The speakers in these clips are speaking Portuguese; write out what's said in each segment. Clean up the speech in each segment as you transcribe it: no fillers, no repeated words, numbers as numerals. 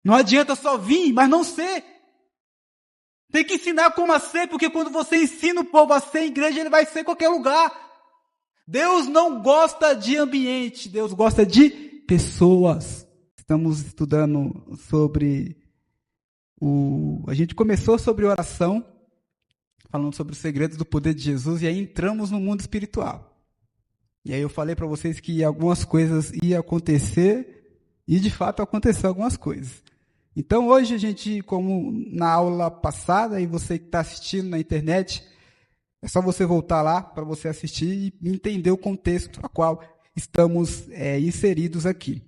Não adianta só vir, mas não ser. Tem que ensinar como a ser, porque quando você ensina o povo a ser igreja, ele vai ser em qualquer lugar. Deus não gosta de ambiente, Deus gosta de pessoas. Estamos estudando sobre a gente começou sobre oração, falando sobre os segredos do poder de Jesus, e aí entramos no mundo espiritual. E aí eu falei para vocês que algumas coisas iam acontecer, e de fato aconteceu algumas coisas. Então hoje a gente, como na aula passada, e você que está assistindo na internet, é só você voltar lá para você assistir e entender o contexto a qual estamos inseridos aqui.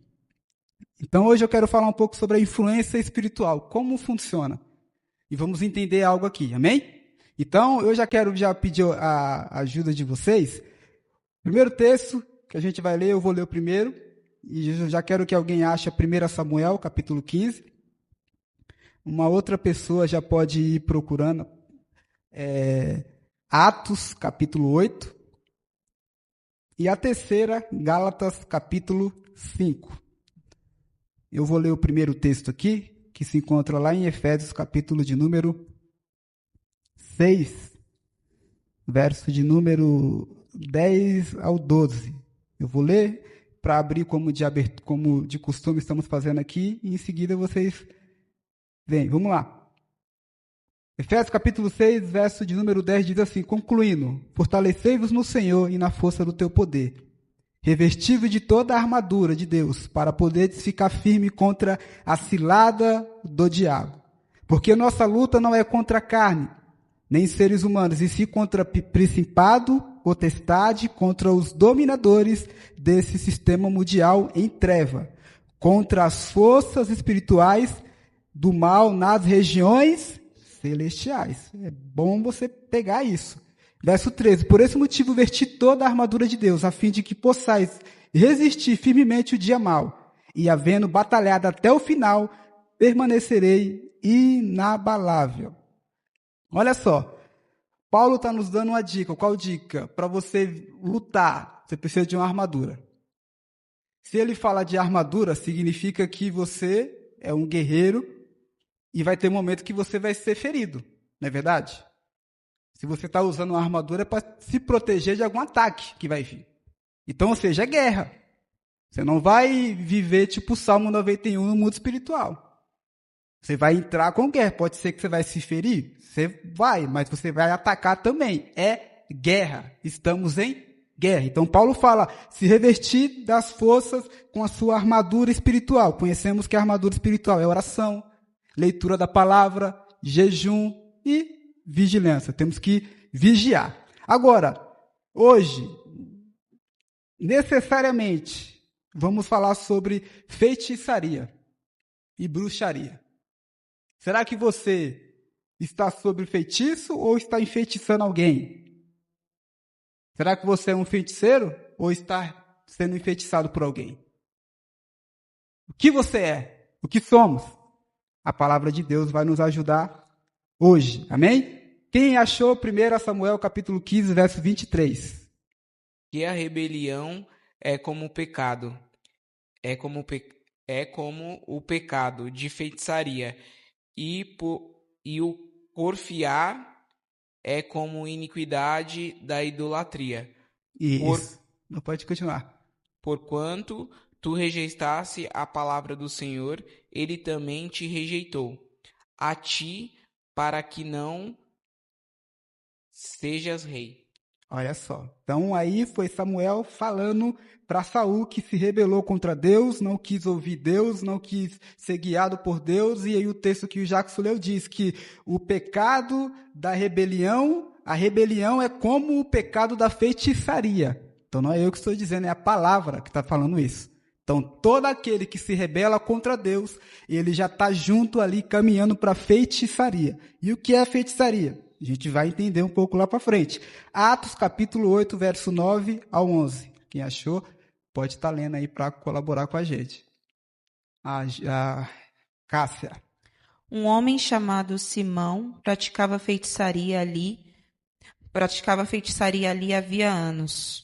Então hoje eu quero falar um pouco sobre a influência espiritual, como funciona. E vamos entender algo aqui, amém? Então eu já quero pedir a ajuda de vocês. Primeiro texto que a gente vai ler, eu vou ler o primeiro, e eu já quero que alguém ache 1 Samuel, capítulo 15. Uma outra pessoa já pode ir procurando Atos, capítulo 8. E a terceira, Gálatas, capítulo 5. Eu vou ler o primeiro texto aqui, que se encontra lá em Efésios, capítulo de número 6, verso de número 10 ao 12. Eu vou ler para abrir como de costume estamos fazendo aqui, e em seguida vocês vêm. Vamos lá. Efésios capítulo 6, verso de número 10 diz assim: concluindo, fortalecei-vos no Senhor e na força do teu poder. Revesti-vos de toda a armadura de Deus, para poderes ficar firme contra a cilada do diabo. Porque nossa luta não é contra a carne, nem seres humanos, e sim contra principado, potestade, contra os dominadores desse sistema mundial em treva, contra as forças espirituais do mal nas regiões celestiais. É bom você pegar isso. Verso 13, por esse motivo vesti toda a armadura de Deus, a fim de que possais resistir firmemente o dia mau, e havendo batalhado até o final, permanecerei inabalável. Olha só, Paulo está nos dando uma dica. Qual dica? Para você lutar, você precisa de uma armadura. Se ele fala de armadura, significa que você é um guerreiro e vai ter um momento que você vai ser ferido, não é verdade? Se você está usando uma armadura é para se proteger de algum ataque que vai vir. Então, ou seja, é guerra. Você não vai viver tipo o Salmo 91 no mundo espiritual. Você vai entrar com guerra. Pode ser que você vai se ferir? Você vai, mas você vai atacar também. É guerra. Estamos em guerra. Então, Paulo fala, se revestir das forças com a sua armadura espiritual. Conhecemos que a armadura espiritual é oração, leitura da palavra, jejum e vigilância. Temos que vigiar. Agora, hoje, necessariamente, vamos falar sobre feitiçaria e bruxaria. Será que você está sob feitiço ou está enfeitiçando alguém? Será que você é um feiticeiro ou está sendo enfeitiçado por alguém? O que você é? O que somos? A palavra de Deus vai nos ajudar hoje. Amém? Quem achou 1 Samuel capítulo 15, verso 23? Que a rebelião é como o pecado. É como o pecado de feitiçaria. E o porfiar é como iniquidade da idolatria. Isso. Não pode continuar. Porquanto tu rejeitaste a palavra do Senhor, ele também te rejeitou. A ti, para que não sejas rei. Olha só. Então aí foi Samuel falando para Saul que se rebelou contra Deus, não quis ouvir Deus, não quis ser guiado por Deus. E aí o texto que o Jackson leu diz que o pecado da rebelião, a rebelião é como o pecado da feitiçaria. Então não é eu que estou dizendo, é a palavra que está falando isso. Então todo aquele que se rebela contra Deus, ele já está junto ali caminhando para a feitiçaria. E o que é a feitiçaria? A gente vai entender um pouco lá para frente. Atos capítulo 8, verso 9 ao 11. Quem achou, pode estar lendo aí para colaborar com a gente. A Cássia. Um homem chamado Simão praticava feitiçaria ali havia anos.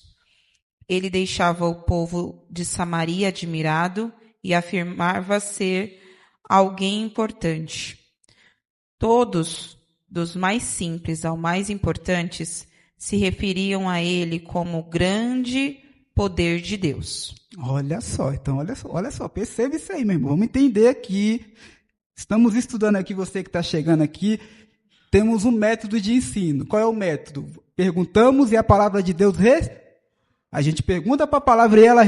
Ele deixava o povo de Samaria admirado e afirmava ser alguém importante. Todos, dos mais simples ao mais importantes, se referiam a ele como grande poder de Deus. Olha só, então olha só, perceba isso aí, meu irmão. Vamos entender aqui. Estamos estudando aqui, você que está chegando aqui, temos um método de ensino. Qual é o método? Perguntamos e a palavra de Deus a gente pergunta para a palavra e ela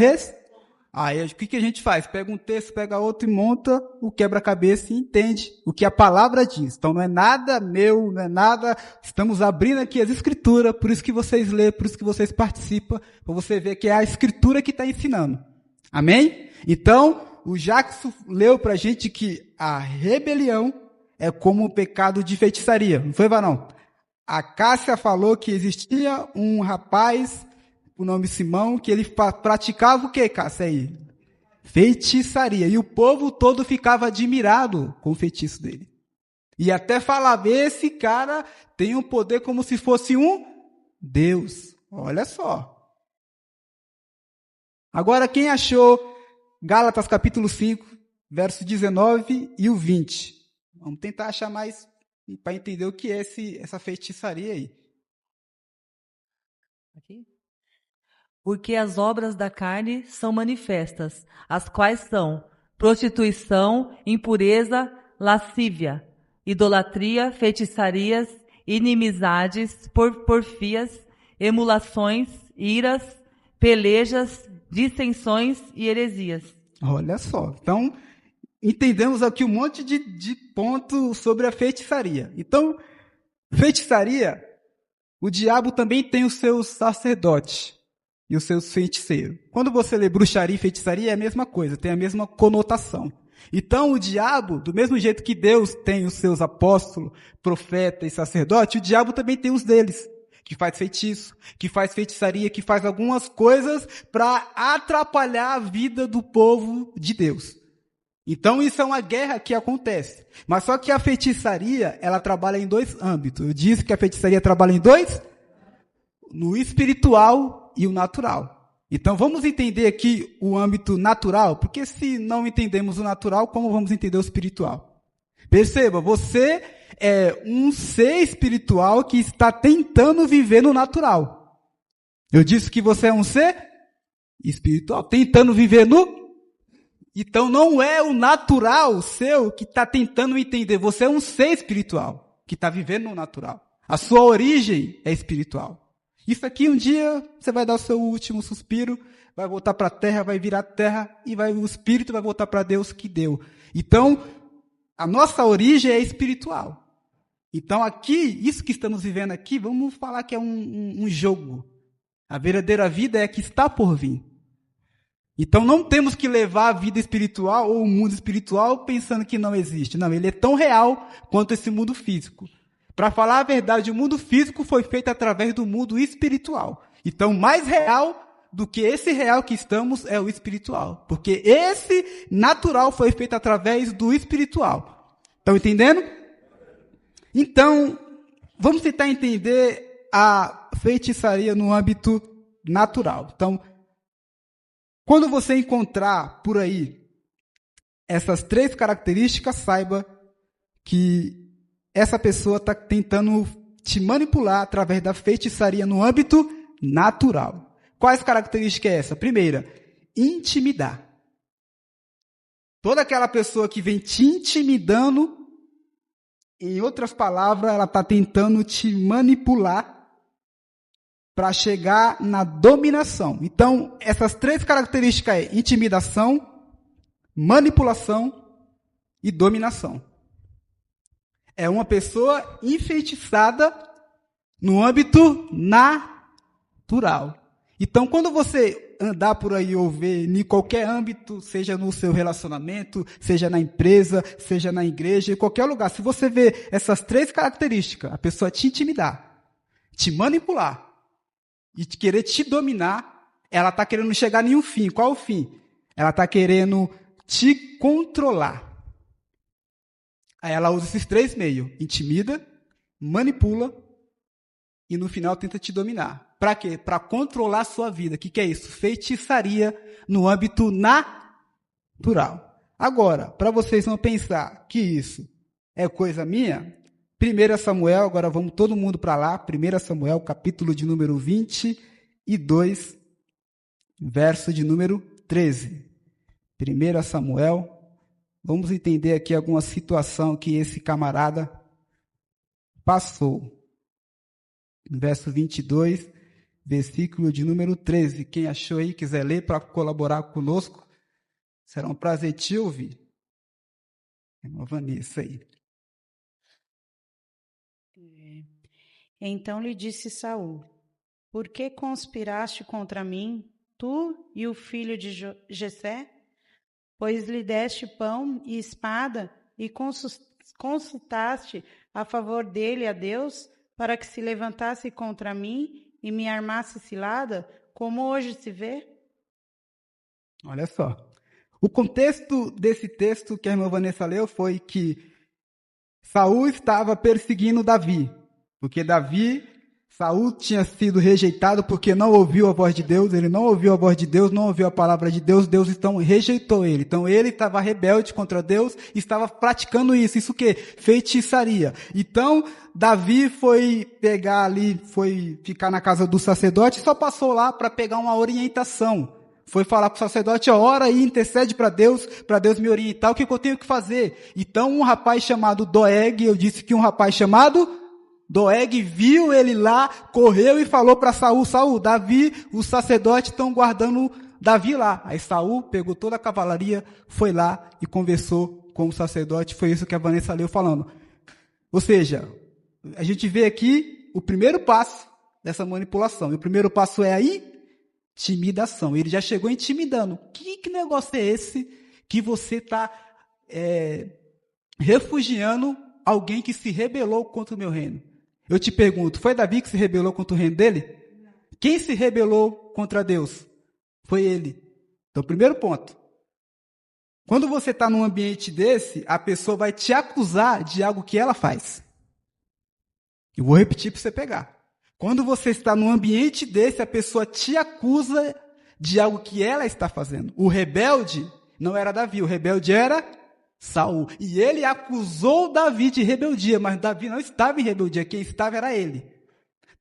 Aí o que a gente faz? Pega um texto, pega outro e monta o quebra-cabeça e entende o que a palavra diz. Então não é nada meu, não é nada. Estamos abrindo aqui as escrituras, por isso que vocês lêem, por isso que vocês participam, para você ver que é a escritura que está ensinando. Amém? Então, o Jackson leu para a gente que a rebelião é como o pecado de feitiçaria. Não foi, Varão? A Cássia falou que existia um rapaz, o nome Simão, que ele praticava o que, Cássia, aí? Feitiçaria. E o povo todo ficava admirado com o feitiço dele. E até falava, esse cara tem um poder como se fosse um Deus. Olha só. Agora, quem achou Gálatas capítulo 5, verso 19 e o 20? Vamos tentar achar mais para entender o que é essa feitiçaria aí. Aqui? Porque as obras da carne são manifestas, as quais são prostituição, impureza, lascívia, idolatria, feitiçarias, inimizades, porfias, emulações, iras, pelejas, dissensões e heresias. Olha só, então entendemos aqui um monte de pontos sobre a feitiçaria. Então, feitiçaria, o diabo também tem os seus sacerdotes e os seus feiticeiros. Quando você lê bruxaria e feitiçaria, é a mesma coisa, tem a mesma conotação. Então, o diabo, do mesmo jeito que Deus tem os seus apóstolos, profetas e sacerdotes, o diabo também tem os deles, que faz feitiço, que faz feitiçaria, que faz algumas coisas para atrapalhar a vida do povo de Deus. Então, isso é uma guerra que acontece. Mas só que a feitiçaria, ela trabalha em dois âmbitos. Eu disse que a feitiçaria trabalha em dois? No espiritual e o natural. Então, vamos entender aqui o âmbito natural, porque se não entendemos o natural, como vamos entender o espiritual? Perceba, você é um ser espiritual que está tentando viver no natural. Eu disse que você é um ser espiritual, tentando viver no... Então, não é o natural seu que está tentando entender. Você é um ser espiritual que está vivendo no natural. A sua origem é espiritual. Isso aqui, um dia, você vai dar o seu último suspiro, vai voltar para a terra, vai virar terra, e o espírito vai voltar para Deus que deu. Então, a nossa origem é espiritual. Então, aqui, isso que estamos vivendo aqui, vamos falar que é um jogo. A verdadeira vida é a que está por vir. Então, não temos que levar a vida espiritual ou o mundo espiritual pensando que não existe. Não, ele é tão real quanto esse mundo físico. Para falar a verdade, o mundo físico foi feito através do mundo espiritual. Então, mais real do que esse real que estamos é o espiritual. Porque esse natural foi feito através do espiritual. Estão entendendo? Então, vamos tentar entender a feitiçaria no âmbito natural. Então, quando você encontrar por aí essas três características, saiba que essa pessoa está tentando te manipular através da feitiçaria no âmbito natural. Quais características é essa? Primeira, intimidar. Toda aquela pessoa que vem te intimidando, em outras palavras, ela está tentando te manipular para chegar na dominação. Então, essas três características é intimidação, manipulação e dominação. É uma pessoa enfeitiçada no âmbito natural. Então, quando você andar por aí ou ver em qualquer âmbito, seja no seu relacionamento, seja na empresa, seja na igreja, em qualquer lugar, se você ver essas três características, a pessoa te intimidar, te manipular e querer te dominar, ela está querendo chegar em um fim. Qual o fim? Ela está querendo te controlar. Aí ela usa esses três meios: intimida, manipula e no final tenta te dominar. Para quê? Para controlar a sua vida. O que é isso? Feitiçaria no âmbito natural. Agora, para vocês não pensar que isso é coisa minha, 1 Samuel, agora vamos todo mundo para lá, 1 Samuel, capítulo de número 22, verso de número 13. 1 Samuel, vamos entender aqui alguma situação que esse camarada passou. Verso 22, versículo de número 13. Quem achou aí, quiser ler para colaborar conosco, será um prazer te ouvir. Irmã Vanessa aí. Então lhe disse Saul: por que conspiraste contra mim, tu e o filho de Jessé? Pois lhe deste pão e espada e consultaste a favor dele a Deus, para que se levantasse contra mim e me armasse cilada, como hoje se vê? Olha só. O contexto desse texto que a irmã Vanessa leu foi que Saul estava perseguindo Davi, porque Saul tinha sido rejeitado porque não ouviu a voz de Deus, ele não ouviu a voz de Deus, não ouviu a palavra de Deus, Deus então rejeitou ele. Então ele estava rebelde contra Deus e estava praticando isso. Isso o quê? Feitiçaria. Então Davi foi pegar ali, foi ficar na casa do sacerdote e só passou lá para pegar uma orientação. Foi falar para o sacerdote, ora aí, intercede para Deus me orientar o que eu tenho que fazer. Então um rapaz chamado Doeg, eu disse que um rapaz chamado Doeg viu ele lá, correu e falou para Saul, Saul, Davi, os sacerdotes estão guardando Davi lá. Aí Saul pegou toda a cavalaria, foi lá e conversou com o sacerdote. Foi isso que a Vanessa leu falando. Ou seja, a gente vê aqui o primeiro passo dessa manipulação. E o primeiro passo é a intimidação. Ele já chegou intimidando. Que negócio é esse que você está refugiando alguém que se rebelou contra o meu reino? Eu te pergunto, foi Davi que se rebelou contra o reino dele? Quem se rebelou contra Deus? Foi ele. Então, primeiro ponto. Quando você está num ambiente desse, a pessoa vai te acusar de algo que ela faz. Eu vou repetir para você pegar. Quando você está num ambiente desse, a pessoa te acusa de algo que ela está fazendo. O rebelde não era Davi, o rebelde era Saul. E ele acusou Davi de rebeldia, mas Davi não estava em rebeldia, quem estava era ele.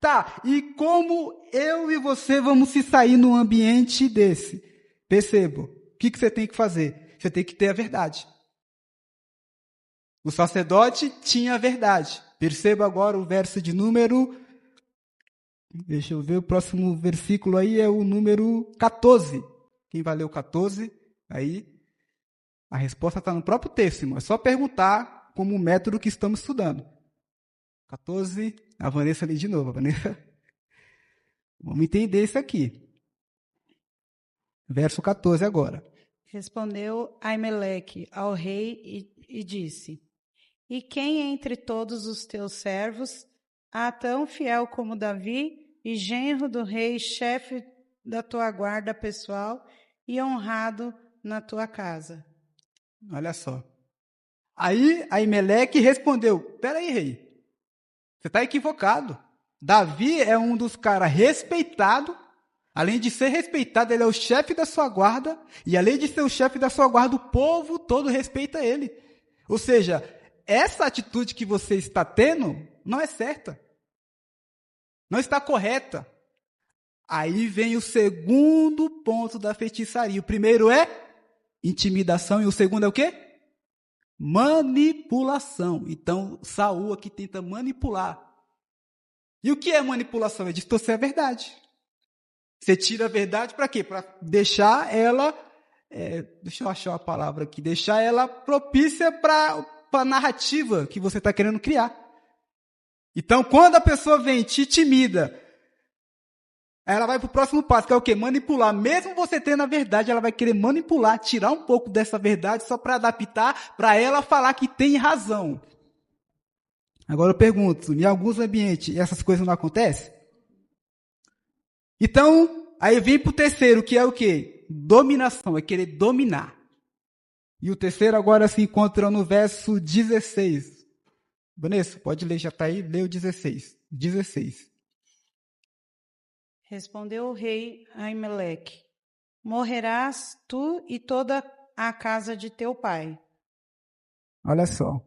Tá, e como eu e você vamos se sair num ambiente desse? Perceba, o que você tem que fazer? Você tem que ter a verdade. O sacerdote tinha a verdade. Perceba agora o verso de número... Deixa eu ver, o próximo versículo aí é o número 14. Quem vai ler o 14? Aí... a resposta está no próprio texto, irmão. É só perguntar como o método que estamos estudando. 14, a Vanessa lê de novo. Vanessa. Vamos entender isso aqui. Verso 14 agora. Respondeu Aimeleque ao rei e disse: e quem entre todos os teus servos há tão fiel como Davi, e genro do rei, chefe da tua guarda pessoal e honrado na tua casa? Olha só. Aí Aimeleque respondeu, peraí, rei, você está equivocado. Davi é um dos caras respeitados, além de ser respeitado, ele é o chefe da sua guarda, e além de ser o chefe da sua guarda, o povo todo respeita ele. Ou seja, essa atitude que você está tendo não é certa. Não está correta. Aí vem o segundo ponto da feitiçaria. O primeiro é intimidação e o segundo é o quê? Manipulação. Então, Saul aqui tenta manipular. E o que é manipulação? É distorcer a verdade. Você tira a verdade para quê? Para deixar ela, deixa eu achar a palavra aqui, deixar ela propícia para a narrativa que você está querendo criar. Então, quando a pessoa vem e te intimida, ela vai para o próximo passo, que é o quê? Manipular. Mesmo você tendo a verdade, ela vai querer manipular, tirar um pouco dessa verdade só para adaptar, para ela falar que tem razão. Agora eu pergunto, em alguns ambientes essas coisas não acontecem? Então, aí vem para o terceiro, que é o quê? Dominação, é querer dominar. E o terceiro agora se encontra no verso 16. Vanessa, pode ler, já está aí, lê o 16. 16. Respondeu o rei Aimeleque: morrerás tu e toda à casa de teu pai. Olha só.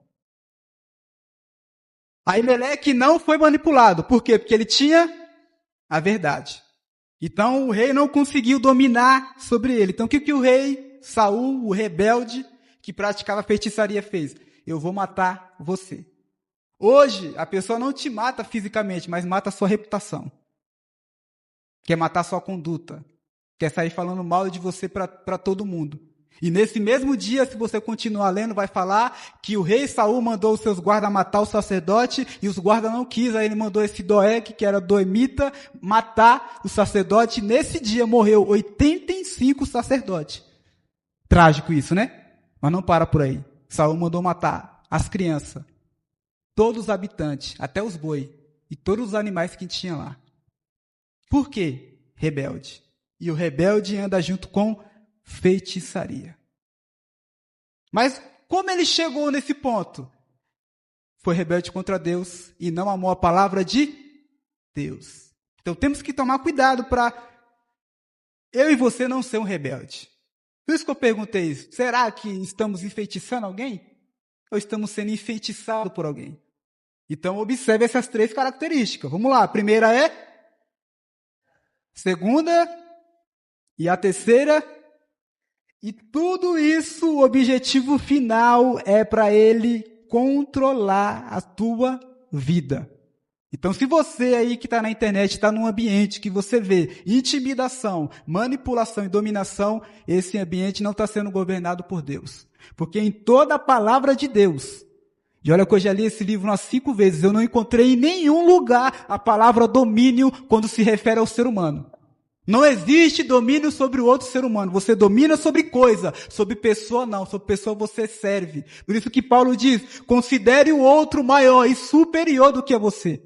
Aimeleque não foi manipulado. Por quê? Porque ele tinha a verdade. Então o rei não conseguiu dominar sobre ele. Então o que o rei Saul, o rebelde, que praticava feitiçaria, fez? Eu vou matar você. Hoje, a pessoa não te mata fisicamente, mas mata a sua reputação. Quer matar a sua conduta. Quer sair falando mal de você para todo mundo. E nesse mesmo dia, se você continuar lendo, vai falar que o rei Saul mandou os seus guardas matar o sacerdote, e os guardas não quis, aí ele mandou esse Doeg, que era doemita, matar o sacerdote. Nesse dia morreu 85 sacerdotes. Trágico isso, né? Mas não para por aí. Saul mandou matar as crianças, todos os habitantes, até os boi, e todos os animais que tinha lá. Por quê? Rebelde. E o rebelde anda junto com feitiçaria. Mas como ele chegou nesse ponto? Foi rebelde contra Deus e não amou a palavra de Deus. Então temos que tomar cuidado para eu e você não ser um rebelde. Por isso que eu perguntei isso. Será que estamos enfeitiçando alguém? Ou estamos sendo enfeitiçados por alguém? Então observe essas 3 características. Vamos lá. A primeira é, segunda e a terceira. E tudo isso, o objetivo final é para ele controlar a tua vida. Então, se você aí que está na internet, está num ambiente que você vê intimidação, manipulação e dominação, esse ambiente não está sendo governado por Deus. Porque em toda a palavra de Deus, e olha que eu já li esse livro umas 5 vezes, eu não encontrei em nenhum lugar a palavra domínio quando se refere ao ser humano. Não existe domínio sobre o outro ser humano. Você domina sobre coisa, sobre pessoa não. Sobre pessoa você serve. Por isso que Paulo diz, considere o outro maior e superior do que você.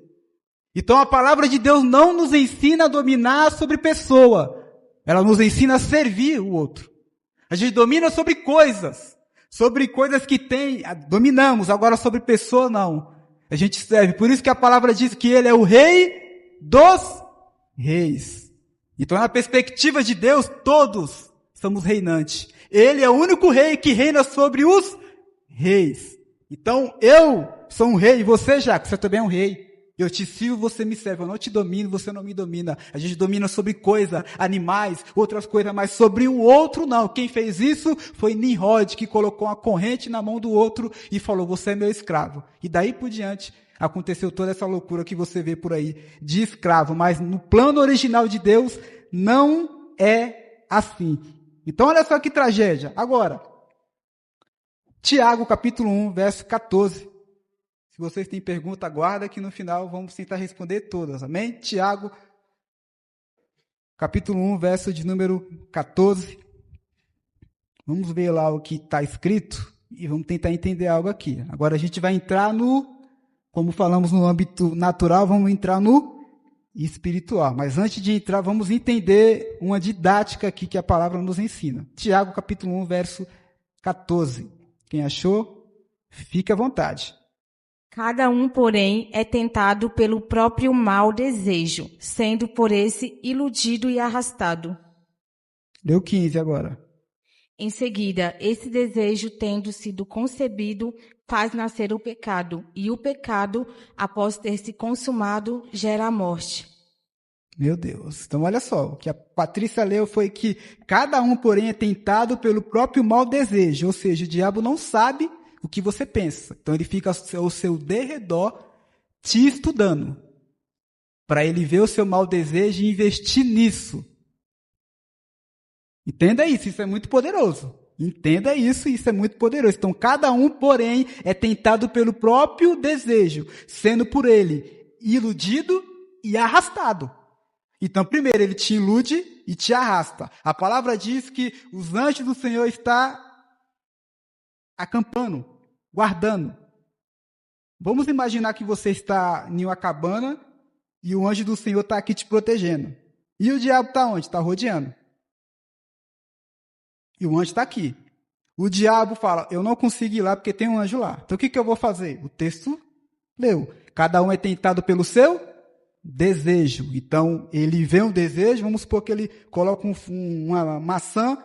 Então a palavra de Deus não nos ensina a dominar sobre pessoa. Ela nos ensina a servir o outro. A gente domina sobre coisas que tem, dominamos. Agora sobre pessoa não. A gente serve. Por isso que a palavra diz que ele é o rei dos reis. Então, na perspectiva de Deus, todos somos reinantes. Ele é o único rei que reina sobre os reis. Então, eu sou um rei, e você, Jacques, você também é um rei. Eu te sirvo, você me serve. Eu não te domino, você não me domina. A gente domina sobre coisa, animais, outras coisas, mas sobre o outro não. Quem fez isso foi Nimrod, que colocou uma corrente na mão do outro e falou, você é meu escravo. E daí por diante, aconteceu toda essa loucura que você vê por aí de escravo, mas no plano original de Deus não é assim. Então olha só que tragédia. Agora, Tiago capítulo 1, verso 14. Se vocês têm pergunta, aguarda que no final vamos tentar responder todas, amém? Tiago capítulo 1, verso de número 14. Vamos ver lá o que está escrito e vamos tentar entender algo aqui. Agora a gente vai entrar como falamos no âmbito natural, vamos entrar no espiritual. Mas antes de entrar, vamos entender uma didática aqui que a palavra nos ensina. Tiago, capítulo 1, verso 14. Quem achou, fique à vontade. Cada um, porém, é tentado pelo próprio mau desejo, sendo por esse iludido e arrastado. Leu 15 agora. Em seguida, esse desejo, tendo sido concebido, faz nascer o pecado, e o pecado, após ter se consumado, gera a morte. Meu Deus. Então, olha só, o que a Patrícia leu foi que cada um, porém, é tentado pelo próprio mau desejo, ou seja, o diabo não sabe o que você pensa. Então, ele fica ao seu derredor te estudando, para ele ver o seu mau desejo e investir nisso. Entenda isso é muito poderoso. Entenda isso é muito poderoso. Então, cada um, porém, é tentado pelo próprio desejo, sendo por ele iludido e arrastado. Então, primeiro, ele te ilude e te arrasta. A palavra diz que os anjos do Senhor estão acampando, guardando. Vamos imaginar que você está em uma cabana e o anjo do Senhor está aqui te protegendo. E o diabo está onde? Está rodeando. E o anjo está aqui. O diabo fala, eu não consigo ir lá porque tem um anjo lá. Então o que eu vou fazer? O texto leu. Cada um é tentado pelo seu desejo. Então ele vê um desejo, vamos supor que ele coloca uma maçã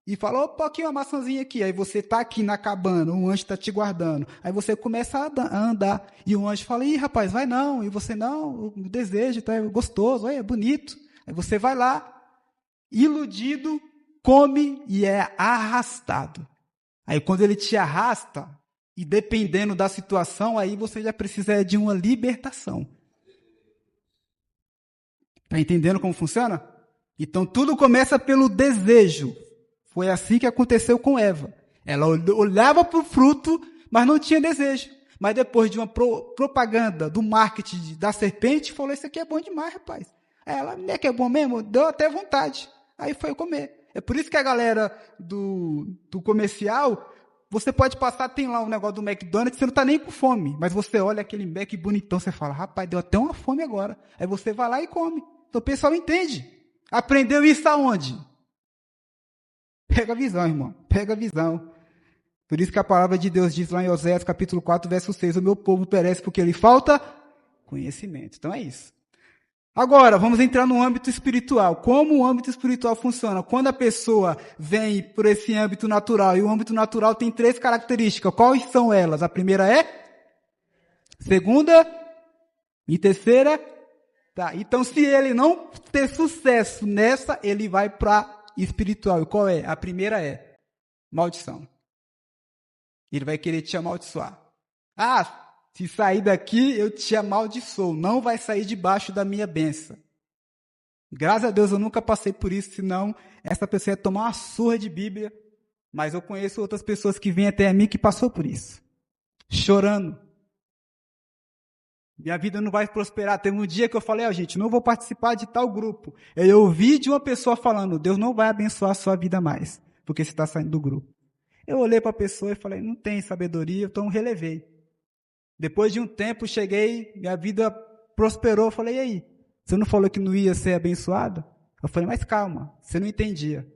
e fala, opa, aqui uma maçãzinha aqui. Aí você tá aqui na cabana, um anjo está te guardando. Aí você começa a andar. E o anjo fala, ih, rapaz, vai não. E você, não, o desejo, tá, é gostoso, é bonito. Aí você vai lá, iludido, come e é arrastado. Aí quando ele te arrasta, e dependendo da situação, aí você já precisa de uma libertação. Está entendendo como funciona? Então tudo começa pelo desejo. Foi assim que aconteceu com Eva. Ela olhava para o fruto, mas não tinha desejo. Mas depois de uma propaganda do marketing da serpente, falou, isso aqui é bom demais, rapaz. Aí ela, não é que é bom mesmo? Deu até vontade. Aí foi comer. É por isso que a galera do comercial, você pode passar, tem lá um negócio do McDonald's, você não está nem com fome. Mas você olha aquele Mac bonitão, você fala, rapaz, deu até uma fome agora. Aí você vai lá e come. Então o pessoal entende. Aprendeu isso aonde? Pega a visão, irmão. Pega a visão. Por isso que a palavra de Deus diz lá em Oséias, capítulo 4, verso 6, o meu povo perece porque lhe falta conhecimento. Então é isso. Agora, vamos entrar no âmbito espiritual. Como o âmbito espiritual funciona? Quando a pessoa vem por esse âmbito natural, e o âmbito natural tem 3 características. Quais são elas? A primeira é? Segunda? E terceira? Tá. Então, se ele não ter sucesso nessa, ele vai para espiritual. E qual é? A primeira é maldição. Ele vai querer te amaldiçoar. Ah, se sair daqui, eu te amaldiçoo. Não vai sair debaixo da minha bênção. Graças a Deus eu nunca passei por isso, senão essa pessoa ia tomar uma surra de Bíblia. Mas eu conheço outras pessoas que vêm até a mim que passou por isso. Chorando. Minha vida não vai prosperar. Teve um dia que eu falei, gente, não vou participar de tal grupo. Eu ouvi de uma pessoa falando, Deus não vai abençoar a sua vida mais, porque você está saindo do grupo. Eu olhei para a pessoa e falei, não tem sabedoria, então relevei. Depois de um tempo, cheguei, minha vida prosperou. Eu falei, e aí? Você não falou que não ia ser abençoado? Eu falei, mas calma, você não entendia.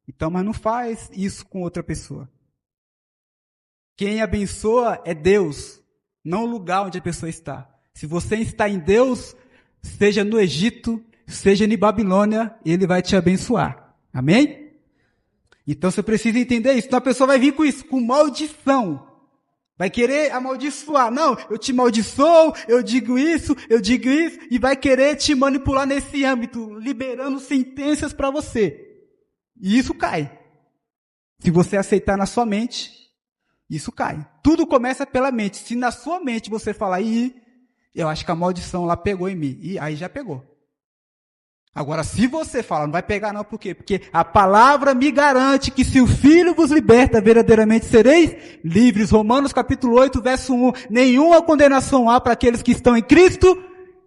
Então, mas não faz isso com outra pessoa. Quem abençoa é Deus, não o lugar onde a pessoa está. Se você está em Deus, seja no Egito, seja em Babilônia, Ele vai te abençoar. Amém? Então você precisa entender isso. Então a pessoa vai vir com isso, com maldição. Vai querer amaldiçoar. Não, eu te amaldiçoo, eu digo isso, e vai querer te manipular nesse âmbito, liberando sentenças para você. E isso cai. Se você aceitar na sua mente, isso cai. Tudo começa pela mente. Se na sua mente você falar, eu acho que a maldição lá pegou em mim. E aí já pegou. Agora, se você fala, não vai pegar não, por quê? Porque a palavra me garante que se o Filho vos liberta, verdadeiramente sereis livres. Romanos capítulo 8, verso 1. Nenhuma condenação há para aqueles que estão em Cristo.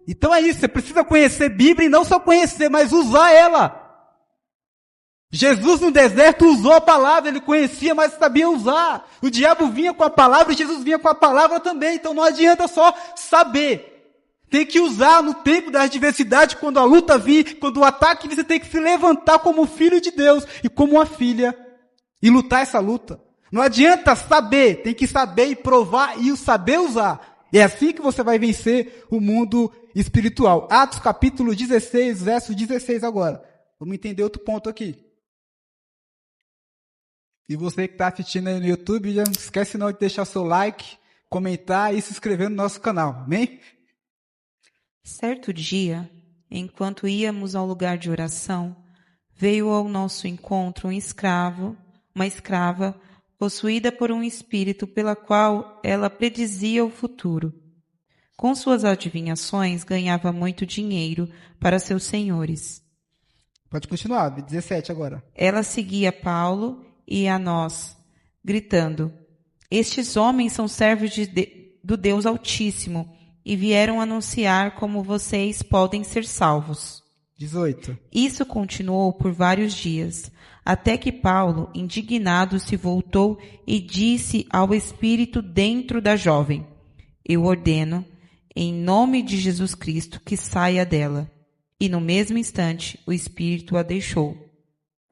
Então é isso, você precisa conhecer a Bíblia e não só conhecer, mas usar ela. Jesus no deserto usou a palavra, ele conhecia, mas sabia usar. O diabo vinha com a palavra e Jesus vinha com a palavra também. Então não adianta só saber. Tem que usar no tempo da adversidade, quando a luta vir, quando o ataque, você tem que se levantar como filho de Deus e como uma filha e lutar essa luta. Não adianta saber, tem que saber e provar e saber usar. É assim que você vai vencer o mundo espiritual. Atos capítulo 16, verso 16 agora. Vamos entender outro ponto aqui. E você que está assistindo aí no YouTube, já não esquece não de deixar seu like, comentar e se inscrever no nosso canal. Amém? Certo dia, enquanto íamos ao lugar de oração, veio ao nosso encontro uma escrava, possuída por um espírito pela qual ela predizia o futuro. Com suas adivinhações, ganhava muito dinheiro para seus senhores. Pode continuar, 17 agora. Ela seguia Paulo e a nós, gritando, estes homens são servos do Deus Altíssimo, e vieram anunciar como vocês podem ser salvos. 18. Isso continuou por vários dias, até que Paulo, indignado, se voltou e disse ao espírito dentro da jovem, eu ordeno, em nome de Jesus Cristo, que saia dela. E no mesmo instante, o espírito a deixou.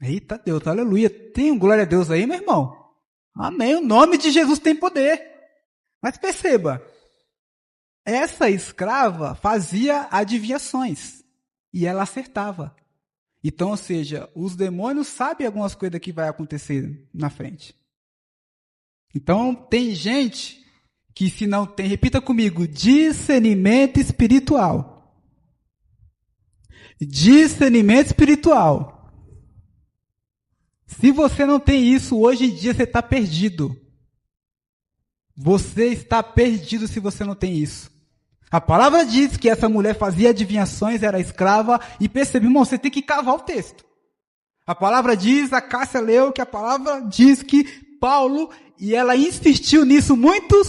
Eita Deus, aleluia. Tem um glória a Deus aí, meu irmão? Amém, o nome de Jesus tem poder. Mas perceba, essa escrava fazia adivinhações e ela acertava. Então, ou seja, os demônios sabem algumas coisas que vai acontecer na frente. Então, tem gente que se não tem, repita comigo, discernimento espiritual. Discernimento espiritual. Se você não tem isso, hoje em dia você está perdido. Você está perdido se você não tem isso. A palavra diz que essa mulher fazia adivinhações, era escrava, e percebe, irmão, você tem que cavar o texto. A palavra diz, a Cássia leu, que a palavra diz que Paulo, e ela insistiu nisso muitos.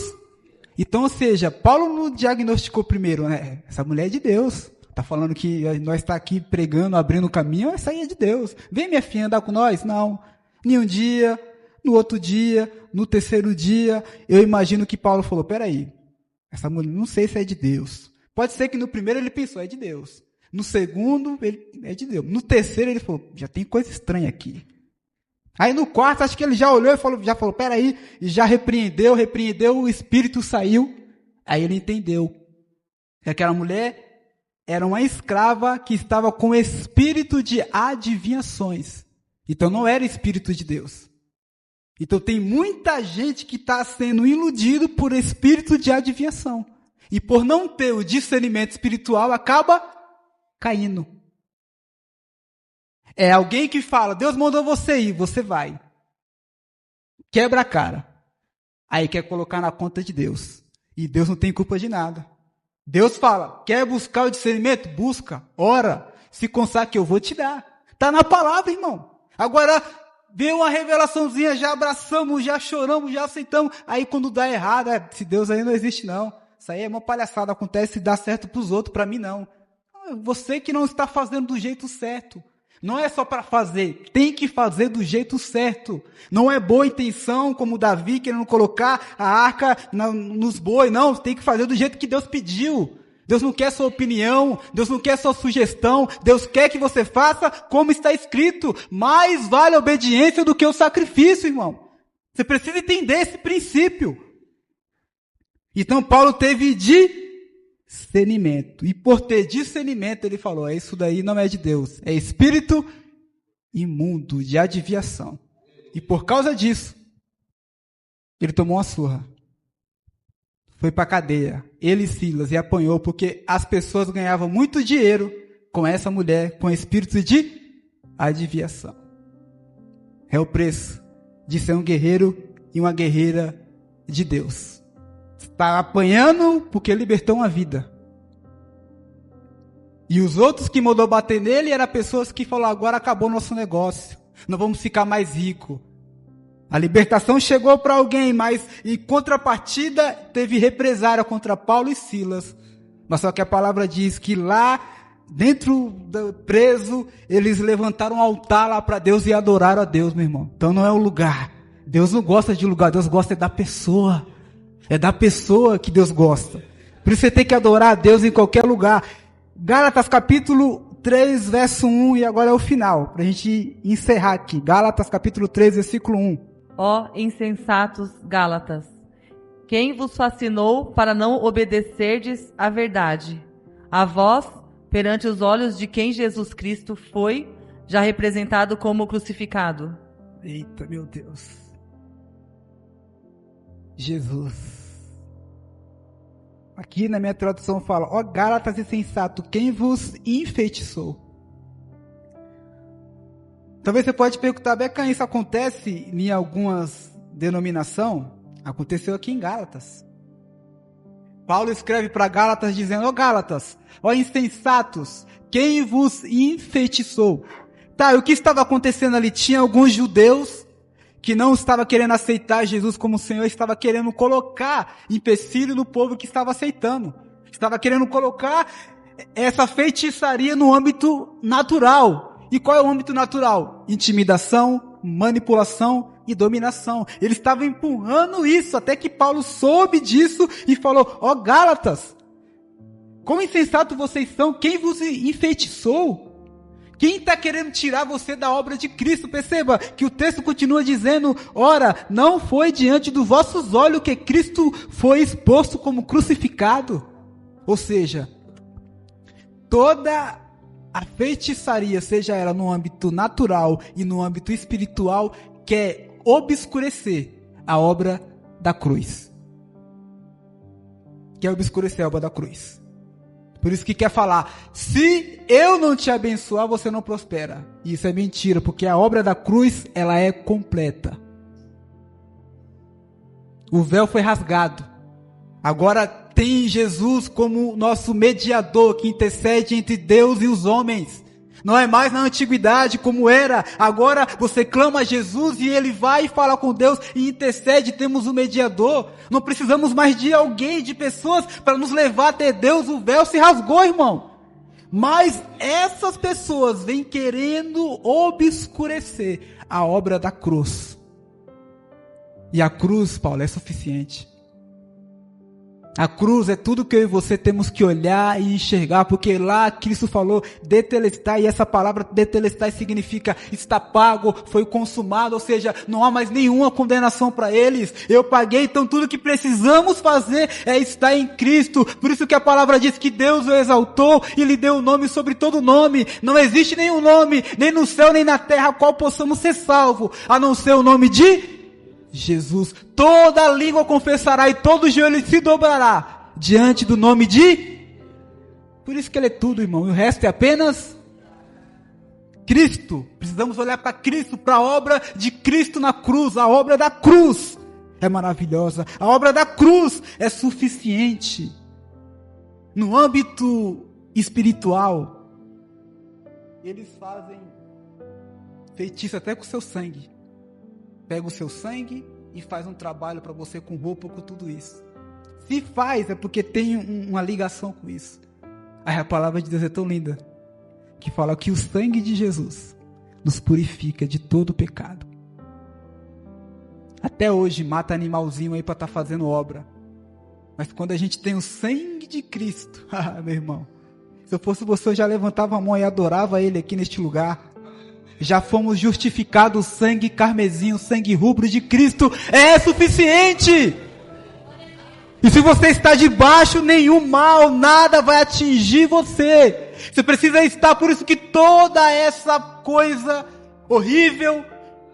Então, ou seja, Paulo não diagnosticou primeiro, né? Essa mulher é de Deus. Está falando que nós está aqui pregando, abrindo o caminho, essa aí é de Deus. Vem, minha filha, andar com nós? Não. Nenhum dia, no outro dia, no terceiro dia, eu imagino que Paulo falou, peraí, essa mulher, não sei se é de Deus. Pode ser que no primeiro ele pensou, é de Deus. No segundo, ele é de Deus. No terceiro, ele falou, já tem coisa estranha aqui. Aí no quarto, acho que ele já olhou e já falou, peraí, e já repreendeu, o espírito saiu. Aí ele entendeu que aquela mulher era uma escrava que estava com espírito de adivinhações. Então não era espírito de Deus. Então tem muita gente que está sendo iludido por espírito de adivinhação. E por não ter o discernimento espiritual, acaba caindo. É alguém que fala, Deus mandou você ir, você vai. Quebra a cara. Aí quer colocar na conta de Deus. E Deus não tem culpa de nada. Deus fala, quer buscar o discernimento? Busca, ora, se consagre que eu vou te dar. Está na palavra, irmão. Agora, vem uma revelaçãozinha, já abraçamos, já choramos, já aceitamos. Aí quando dá errado, se Deus aí não existe não. Isso aí é uma palhaçada, acontece e dá certo para os outros, para mim não. Você que não está fazendo do jeito certo. Não é só para fazer, tem que fazer do jeito certo. Não é boa intenção, como Davi querendo colocar a arca nos bois, não, tem que fazer do jeito que Deus pediu. Deus não quer sua opinião, Deus não quer sua sugestão, Deus quer que você faça como está escrito. Mais vale a obediência do que o sacrifício, irmão. Você precisa entender esse princípio. Então Paulo teve discernimento. E por ter discernimento, ele falou, isso daí não é de Deus. É espírito imundo, de adivinhação. E por causa disso, ele tomou uma surra. Foi para a cadeia, ele e Silas, e apanhou, porque as pessoas ganhavam muito dinheiro com essa mulher, com espírito de adivinhação. É o preço de ser um guerreiro e uma guerreira de Deus. Está apanhando porque libertou uma vida. E os outros que mandou bater nele eram pessoas que falaram, agora acabou nosso negócio, não vamos ficar mais ricos. A libertação chegou para alguém, mas em contrapartida teve represária contra Paulo e Silas. Mas só que a palavra diz que lá, dentro do preso, eles levantaram um altar lá para Deus e adoraram a Deus, meu irmão. Então não é o lugar. Deus não gosta de lugar, Deus gosta da pessoa. É da pessoa que Deus gosta. Por isso você tem que adorar a Deus em qualquer lugar. Gálatas capítulo 3, verso 1, e agora é o final, para a gente encerrar aqui. Gálatas capítulo 3, versículo 1. Ó insensatos Gálatas, quem vos fascinou para não obedecerdes à verdade? A vós, perante os olhos de quem Jesus Cristo foi, já representado como crucificado. Eita, meu Deus. Jesus. Aqui na minha tradução fala, ó Gálatas insensato, quem vos enfeitiçou? Talvez você pode perguntar, Beca, isso acontece em algumas denominações? Aconteceu aqui em Gálatas. Paulo escreve para Gálatas dizendo, ó Gálatas, ó insensatos, quem vos enfeitiçou? Tá, e o que estava acontecendo ali? Tinha alguns judeus que não estavam querendo aceitar Jesus como Senhor, estava querendo colocar empecilho no povo que estava aceitando. Estava querendo colocar essa feitiçaria no âmbito natural. E qual é o âmbito natural? Intimidação, manipulação e dominação. Eles estavam empurrando isso, até que Paulo soube disso e falou, ó Gálatas, quão insensato vocês são, quem vos enfeitiçou? Quem está querendo tirar você da obra de Cristo? Perceba que o texto continua dizendo, ora, não foi diante dos vossos olhos que Cristo foi exposto como crucificado. Ou seja, toda A feitiçaria, seja ela no âmbito natural e no âmbito espiritual, quer obscurecer a obra da cruz. Quer obscurecer a obra da cruz. Por isso que quer falar, se eu não te abençoar, você não prospera. E isso é mentira, porque a obra da cruz, ela é completa. O véu foi rasgado. Agora tem Jesus como nosso mediador que intercede entre Deus e os homens. Não é mais na antiguidade como era. Agora você clama a Jesus e ele vai e fala com Deus e intercede. Temos um mediador. Não precisamos mais de alguém, de pessoas para nos levar até Deus. O véu se rasgou, irmão. Mas essas pessoas vêm querendo obscurecer a obra da cruz. E a cruz, Paulo, é suficiente. A cruz é tudo que eu e você temos que olhar e enxergar, porque lá Cristo falou detelestai, e essa palavra detelestai significa está pago, foi consumado, ou seja, não há mais nenhuma condenação para eles. Eu paguei, então tudo que precisamos fazer é estar em Cristo. Por isso que a palavra diz que Deus o exaltou e lhe deu o nome sobre todo nome. Não existe nenhum nome, nem no céu nem na terra, a qual possamos ser salvos, a não ser o nome de Jesus. Toda língua confessará e todo joelho se dobrará diante do nome de... Por isso que ele é tudo, irmão. E o resto é apenas Cristo. Precisamos olhar para Cristo, para a obra de Cristo na cruz. A obra da cruz é maravilhosa. A obra da cruz é suficiente. No âmbito espiritual, eles fazem feitiço até com o seu sangue. Pega o seu sangue e faz um trabalho para você com roupa, com tudo isso. Se faz, é porque tem uma ligação com isso. Aí a palavra de Deus é tão linda, que fala que o sangue de Jesus nos purifica de todo pecado. Até hoje mata animalzinho aí para estar fazendo obra. Mas quando a gente tem o sangue de Cristo, meu irmão, se eu fosse você, eu já levantava a mão e adorava Ele aqui neste lugar. Já fomos justificados, o sangue carmesim, o sangue rubro de Cristo é suficiente. E se você está debaixo, nenhum mal, nada vai atingir você. Você precisa estar, por isso que toda essa coisa horrível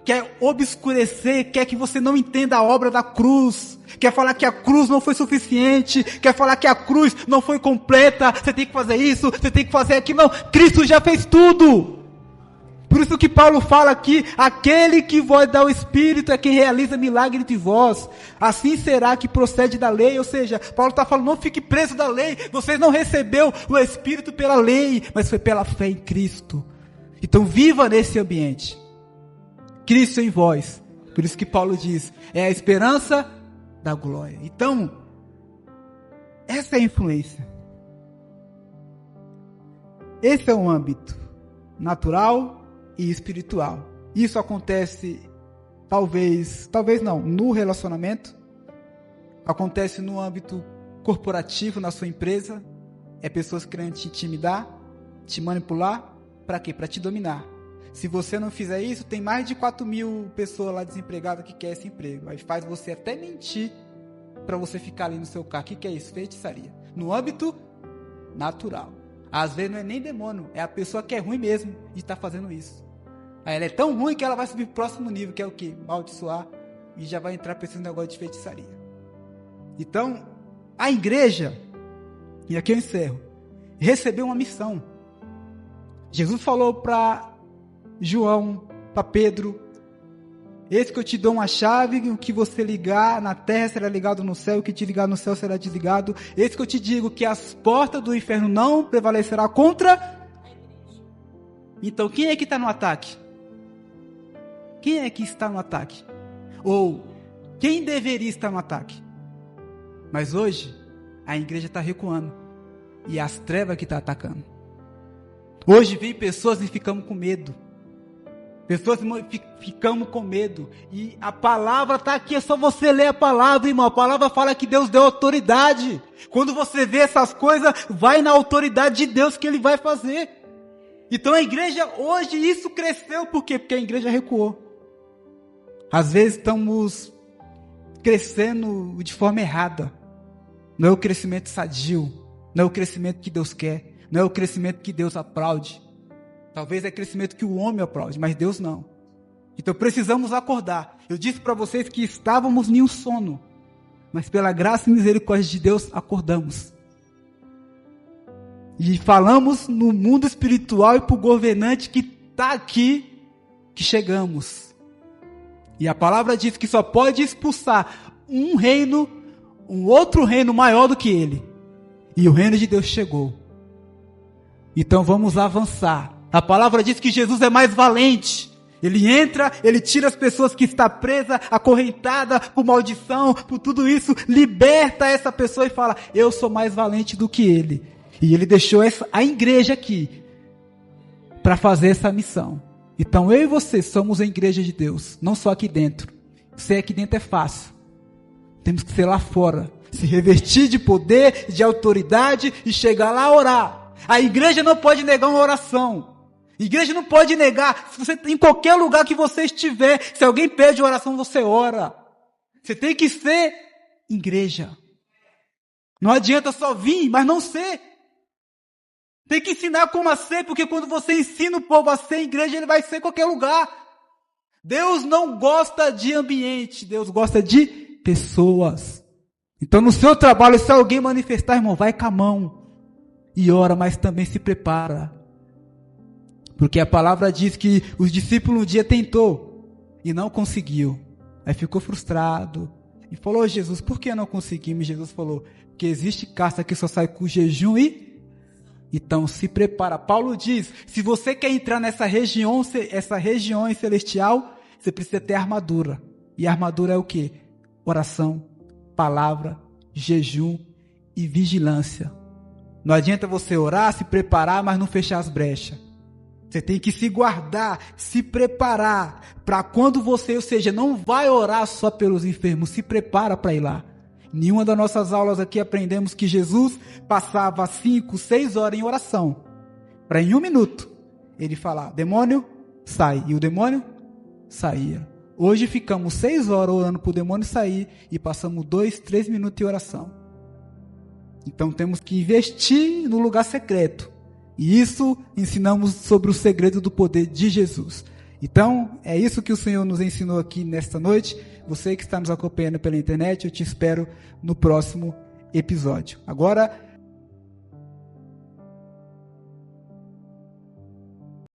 quer obscurecer, quer que você não entenda a obra da cruz, quer falar que a cruz não foi suficiente, quer falar que a cruz não foi completa, você tem que fazer isso, você tem que fazer aquilo. Não, Cristo já fez tudo. Por isso que Paulo fala aqui, aquele que vos dá o Espírito é quem realiza milagre de vós. Assim será que procede da lei. Ou seja, Paulo está falando, não fique preso da lei. Vocês não recebeu o Espírito pela lei, mas foi pela fé em Cristo. Então viva nesse ambiente. Cristo em vós. Por isso que Paulo diz, é a esperança da glória. Então, essa é a influência. Esse é um âmbito natural e espiritual. Isso acontece talvez não, no relacionamento, acontece no âmbito corporativo, na sua empresa, é pessoas querendo te intimidar, te manipular, para quê? Para te dominar. Se você não fizer isso, tem mais de 4.000 pessoas lá desempregadas que querem esse emprego, aí faz você até mentir para você ficar ali no seu carro. O que é isso? Feitiçaria. No âmbito natural. Às vezes não é nem demônio, é a pessoa que é ruim mesmo de estar fazendo isso. Aí ela é tão ruim que ela vai subir para o próximo nível, que é o quê? Maldiçoar, e já vai entrar para esse negócio de feitiçaria. Então, a igreja, e aqui eu encerro, recebeu uma missão. Jesus falou para João, para Pedro, eis que eu te dou uma chave, o que você ligar na terra será ligado no céu, o que te ligar no céu será desligado. Eis que eu te digo que as portas do inferno não prevalecerá contra. Então quem é que está no ataque? Quem é que está no ataque? Ou quem deveria estar no ataque? Mas hoje a igreja está recuando e as trevas que estão atacando. Hoje vem pessoas e ficamos com medo. Pessoas ficamos com medo. E a palavra está aqui, é só você ler a palavra, irmão. A palavra fala que Deus deu autoridade. Quando você vê essas coisas, vai na autoridade de Deus que Ele vai fazer. Então a igreja hoje, isso cresceu. Por quê? Porque a igreja recuou. Às vezes estamos crescendo de forma errada. Não é o crescimento sadio. Não é o crescimento que Deus quer. Não é o crescimento que Deus aplaude. Talvez é crescimento que o homem aplaude, mas Deus não. Então precisamos acordar. Eu disse para vocês que estávamos em um sono, mas pela graça e misericórdia de Deus acordamos. E falamos no mundo espiritual e para o governante que está aqui, que chegamos. E a palavra diz que só pode expulsar um reino, um outro reino maior do que ele. E o reino de Deus chegou. Então vamos avançar. A palavra diz que Jesus é mais valente. Ele entra, ele tira as pessoas que estão presas, acorrentada por maldição, por tudo isso, liberta essa pessoa e fala, eu sou mais valente do que ele. E ele deixou a igreja aqui para fazer essa missão. Então eu e você somos a igreja de Deus, não só aqui dentro. Ser aqui dentro é fácil. Temos que ser lá fora, se revestir de poder, de autoridade e chegar lá a orar. A igreja não pode negar uma oração. A igreja não pode negar. Se você, em qualquer lugar que você estiver, se alguém pede oração, você ora. Você tem que ser igreja. Não adianta só vir, mas não ser. Tem que ensinar como a ser, porque quando você ensina o povo a ser igreja, ele vai ser em qualquer lugar. Deus não gosta de ambiente, Deus gosta de pessoas. Então no seu trabalho, se alguém manifestar, irmão, vai com a mão e ora, mas também se prepara. Porque a palavra diz que os discípulos um dia tentou e não conseguiu. Aí ficou frustrado e falou, Jesus, por que não conseguimos? Jesus falou, porque existe caça que só sai com jejum e... Então se prepara. Paulo diz, se você quer entrar nessa região celestial, você precisa ter armadura. E a armadura é o quê? Oração, palavra, jejum e vigilância. Não adianta você orar, se preparar, mas não fechar as brechas. Você tem que se guardar, se preparar, para quando você, ou seja, não vai orar só pelos enfermos, se prepara para ir lá. Nenhuma das nossas aulas aqui aprendemos que Jesus passava 5, 6 horas em oração, para em 1 minuto ele falar, demônio, sai, e o demônio saía. Hoje ficamos 6 horas orando para o demônio sair e passamos 2, 3 minutos em oração. Então temos que investir no lugar secreto. E isso ensinamos sobre o segredo do poder de Jesus. Então, é isso que o Senhor nos ensinou aqui nesta noite. Você que está nos acompanhando pela internet, eu te espero no próximo episódio. Agora,